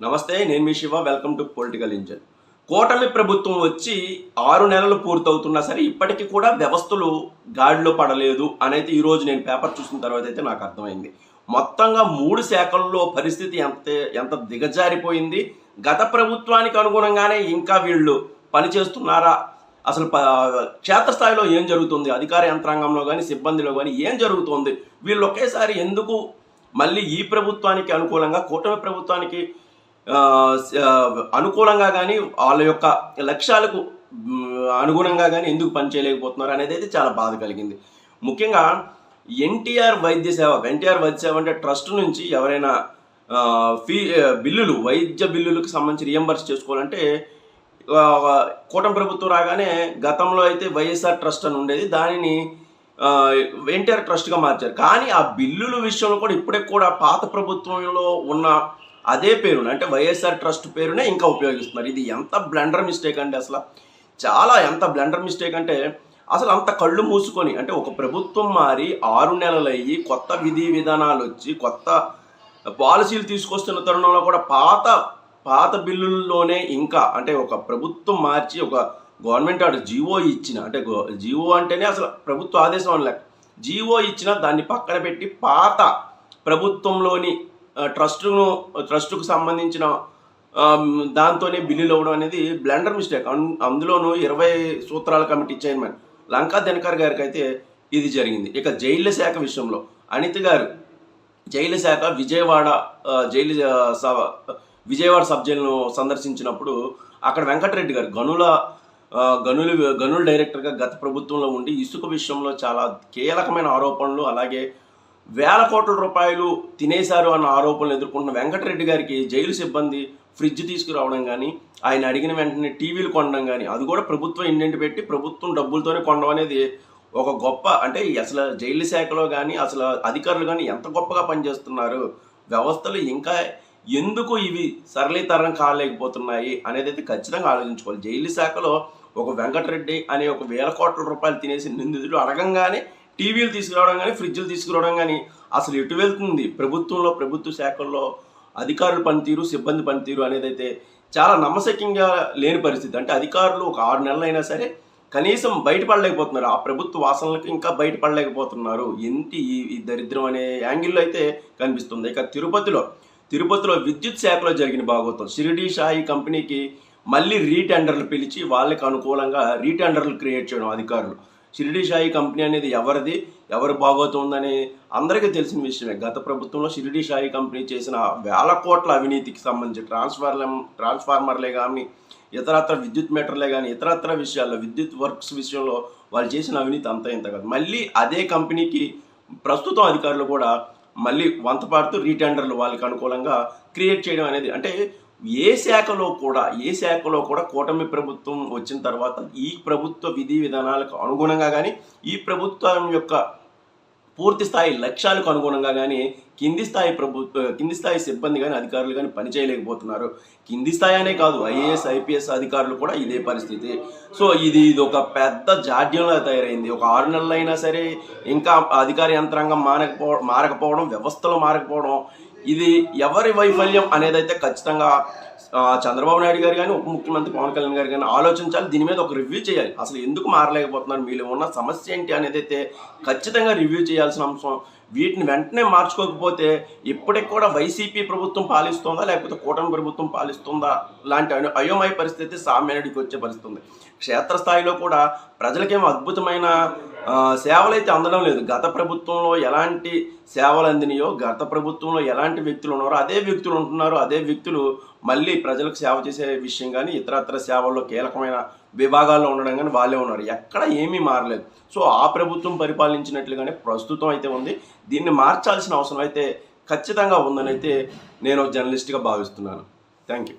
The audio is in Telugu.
నమస్తే, నేను మీ Shiva. Welcome to political engine. కూటమి ప్రభుత్వం వచ్చి 6 నెలలు పూర్తవుతున్నా సరే ఇప్పటికీ కూడా వ్యవస్థలు గాడిలో పడలేదు అనేది ఈరోజు నేను పేపర్ చూసిన తర్వాత అయితే నాకు అర్థమైంది. మొత్తంగా 3 శాఖల్లో పరిస్థితి ఎంత దిగజారిపోయింది. గత ప్రభుత్వానికి అనుగుణంగానే ఇంకా వీళ్ళు పనిచేస్తున్నారా? అసలు క్షేత్రస్థాయిలో ఏం జరుగుతుంది? అధికార యంత్రాంగంలో కానీ సిబ్బందిలో కానీ ఏం జరుగుతుంది? వీళ్ళు ఒకేసారి ఎందుకు మళ్ళీ ఈ ప్రభుత్వానికి అనుకూలంగా, కూటమి ప్రభుత్వానికి అనుకూలంగా కానీ వాళ్ళ యొక్క లక్ష్యాలకు అనుగుణంగా కానీ ఎందుకు పనిచేయలేకపోతున్నారు అనేది అయితే చాలా బాధ కలిగింది. ముఖ్యంగా ఎన్టీఆర్ వైద్య సేవ అంటే ట్రస్ట్ నుంచి ఎవరైనా వైద్య బిల్లులకు సంబంధించి రియంబర్స్ చేసుకోవాలంటే కూటమి ప్రభుత్వం రాగానే గతంలో అయితే వైఎస్ఆర్ ట్రస్ట్ అని ఉండేది, దానిని ఎన్టీఆర్ ట్రస్ట్గా మార్చారు. కానీ ఆ బిల్లుల విషయంలో కూడా ఇప్పటికి కూడా పాత ప్రభుత్వంలో ఉన్న అదే పేరుని అంటే వైఎస్ఆర్ ట్రస్ట్ పేరునే ఇంకా ఉపయోగిస్తున్నారు. ఇది ఎంత బ్లండర్ మిస్టేక్ అంటే అసలు ఎంత బ్లండర్ మిస్టేక్ అంటే అసలు అంత కళ్ళు మూసుకొని, అంటే ఒక ప్రభుత్వం మారి 6 నెలలు అయ్యి కొత్త విధి విధానాలు వచ్చి కొత్త పాలసీలు తీసుకొస్తున్న తరుణంలో కూడా పాత బిల్లుల్లోనే ఇంకా అంటే ఒక ప్రభుత్వం మార్చి ఒక గవర్నమెంట్ ఆర్డర్ జీవో ఇచ్చిన, అంటే జీవో అంటేనే అసలు ప్రభుత్వ ఆదేశం అని లెక్క, జీవో ఇచ్చిన దాన్ని పక్కన పెట్టి పాత ప్రభుత్వంలోని ట్రస్టుకు సంబంధించిన దాంతోనే బిల్లులు అవ్వడం అనేది బ్లండర్ మిస్టేక్. అందులోనూ 20 సూత్రాల కమిటీ చైర్మన్ లంకా దినకర్ గారికి అయితే ఇది జరిగింది. ఇక జైళ్ళ శాఖ విషయంలో అనిత గారు జైలు శాఖ విజయవాడ సబ్ జైలును సందర్శించినప్పుడు అక్కడ వెంకటరెడ్డి గారు గనుల డైరెక్టర్గా గత ప్రభుత్వంలో ఉండి ఇసుక విషయంలో చాలా కీలకమైన ఆరోపణలు, అలాగే వేల కోట్ల రూపాయలు తినేశారు అన్న ఆరోపణలు ఎదుర్కొంటున్న వెంకటరెడ్డి గారికి జైలు సిబ్బంది ఫ్రిడ్జ్ తీసుకురావడం కానీ, ఆయన అడిగిన వెంటనే టీవీలు కొనడం కానీ, అది కూడా ప్రభుత్వం ఇండెంట్ పెట్టి ప్రభుత్వం డబ్బులతోనే కొనడం అనేది ఒక గొప్ప, అంటే అసలు జైలు శాఖలో కానీ అసలు అధికారులు కానీ ఎంత గొప్పగా పనిచేస్తున్నారు, వ్యవస్థలు ఇంకా ఎందుకు ఇవి సరళీతరం కాలేకపోతున్నాయి అనేది అయితే ఖచ్చితంగా ఆలోచించుకోవాలి. జైలు శాఖలో ఒక వెంకటరెడ్డి అనే ఒక వేల కోట్ల రూపాయలు తినేసి నిందితుడు అడగంగానే టీవీలు తీసుకురావడం కానీ ఫ్రిడ్జ్లు తీసుకురావడం కానీ అసలు ఎటు వెళ్తుంది? ప్రభుత్వ శాఖల్లో అధికారుల పనితీరు, సిబ్బంది పనితీరు అనేది అయితే చాలా నమ్మశక్యంగా లేని పరిస్థితి. అంటే అధికారులు ఒక 6 నెలలు అయినా సరే కనీసం బయటపడలేకపోతున్నారు, ఆ ప్రభుత్వ వాసనలకు ఇంకా బయటపడలేకపోతున్నారు. ఈ దరిద్రం అనే యాంగిల్లో అయితే కనిపిస్తుంది. ఇక తిరుపతిలో విద్యుత్ శాఖలో జరిగిన భాగోత్వం, షిరిడి షాయి కంపెనీకి మళ్ళీ రీటెండర్లు పిలిచి వాళ్ళకి అనుకూలంగా రీటెండర్లు క్రియేట్ చేయడం అధికారులు. షిరిడి షాయి కంపెనీ అనేది ఎవరు భాగోతం ఉందని అందరికీ తెలిసిన విషయమే. గత ప్రభుత్వంలో షిరిడి షాయి కంపెనీ చేసిన వేల కోట్ల అవినీతికి సంబంధించి ట్రాన్స్ఫార్మర్లే కానీ, ఇతరత్ర విద్యుత్ మీటర్లే కానీ, ఇతరత్ర విషయాల్లో విద్యుత్ వర్క్స్ విషయంలో వాళ్ళు చేసిన అవినీతి అంతా ఇంత కాదు. మళ్ళీ అదే కంపెనీకి ప్రస్తుతం అధికారులు కూడా మళ్ళీ వంతపాడుతూ రీటెండర్లు వాళ్ళకి అనుకూలంగా క్రియేట్ చేయడం అనేది, అంటే ఏ శాఖలో కూడా కూటమి ప్రభుత్వం వచ్చిన తర్వాత ఈ ప్రభుత్వ విధి విధానాలకు అనుగుణంగా కానీ, ఈ ప్రభుత్వం యొక్క పూర్తి స్థాయి లక్ష్యాలకు అనుగుణంగా కానీ కింది స్థాయి సిబ్బంది కానీ అధికారులు కానీ పనిచేయలేకపోతున్నారు. కింది స్థాయి అనే కాదు, ఐఏఎస్ ఐపీఎస్ అధికారులు కూడా ఇదే పరిస్థితి. సో ఇది ఒక పెద్ద జాడ్యంలా తయారైంది. ఒక 6 నెలలు అయినా సరే ఇంకా అధికార యంత్రాంగం మారకపోవడం, వ్యవస్థలు మారకపోవడం, ఇది ఎవరి వైఫల్యం అనేది అయితే ఖచ్చితంగా చంద్రబాబు నాయుడు గారు కానీ, ఉప ముఖ్యమంత్రి పవన్ కళ్యాణ్ గారు కానీ ఆలోచించాలి. దీని మీద ఒక రివ్యూ చేయాలి. అసలు ఎందుకు మారలేకపోతున్నారు, మీలో ఉన్న సమస్య ఏంటి అనేది అయితే ఖచ్చితంగా రివ్యూ చేయాల్సిన అంశం. వీటిని వెంటనే మార్చుకోకపోతే ఇప్పటికి కూడా వైసీపీ ప్రభుత్వం పాలిస్తుందా లేకపోతే కూటమి ప్రభుత్వం పాలిస్తుందా లాంటి అయోమయ పరిస్థితి సామాన్యుడికి వచ్చే పరిస్థితి ఉంది. క్షేత్రస్థాయిలో కూడా ప్రజలకేమో అద్భుతమైన సేవలు అయితే అందడం లేదు. గత ప్రభుత్వంలో ఎలాంటి సేవలు అందినాయో, గత ప్రభుత్వంలో ఎలాంటి వ్యక్తులు ఉన్నారో అదే వ్యక్తులు ఉంటున్నారు. అదే వ్యక్తులు మళ్ళీ ప్రజలకు సేవ చేసే విషయం కానీ, ఇతరత్ర సేవల్లో కీలకమైన విభాగాల్లో ఉండడం కానీ వాళ్ళే ఉన్నారు. ఎక్కడ ఏమీ మారలేదు. సో ఆ ప్రభుత్వం పరిపాలించినట్లుగానే ప్రస్తుతం అయితే ఉంది. దీన్ని మార్చాల్సిన అవసరం అయితే ఖచ్చితంగా ఉందని అయితే నేను జర్నలిస్ట్గా భావిస్తున్నాను. Thank you.